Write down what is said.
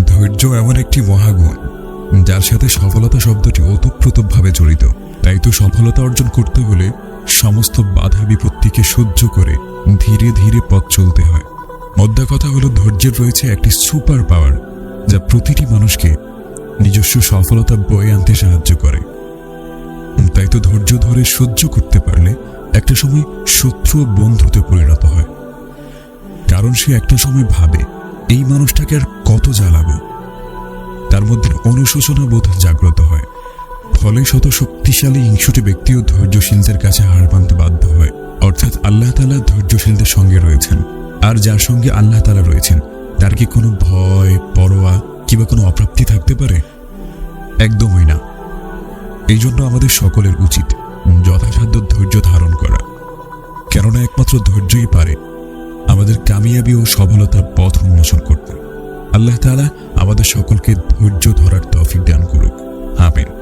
ধৈর্য এমন একটি মহাগুণ যার সাথে সফলতা শব্দটি ওতপ্রোতভাবে জড়িত। তাই তো সফলতা অর্জন করতে হলে সমস্ত বাধা বিপত্তিকে সহ্য করে ধীরে ধীরে পথ চলতে হয়। মোদ্দা কথা হলো, ধৈর্যের রয়েছে একটি সুপার পাওয়ার যা প্রতিটি মানুষকে নিজস্ব সফলতা বয়ে আনতে সাহায্য করে। তাই তো ধৈর্য ধরে সহ্য করতে পারলে একটা সময় শত্রু ও বন্ধুতে পরিণত হয়। কারণ সে একটা সময় ভাবে, এই মানুষটাকে আর কত জ্বালাবো। তার মধ্যে অনুশোচনা বোধ জাগ্রত হয়। ফলে শত শক্তিশালী হিংসুটে ব্যক্তিও ধৈর্যশীলদের কাছে হার মানতে বাধ্য হয়। অর্থাৎ আল্লাহ তাআলা ধৈর্যশীলদের সঙ্গে রয়েছেন। আর যার সঙ্গে আল্লাহ তাআলা রয়েছেন তার কি কোনো ভয়, পরোয়া কিংবা কোনো অপ্রাপ্তি থাকতে পারে? একদমই না। এই জন্য আমাদের সকলের উচিত যথাসাধ্য ধৈর্য ধারণ করা। কেননা একমাত্র ধৈর্যই পারে আমাদের কামিয়াবি ও সফলতার পথ উন্মোচন করতে। আল্লাহ তাআলা আমাদের সকলকে ধৈর্য ধরার তৌফিক দান করুক। আমিন।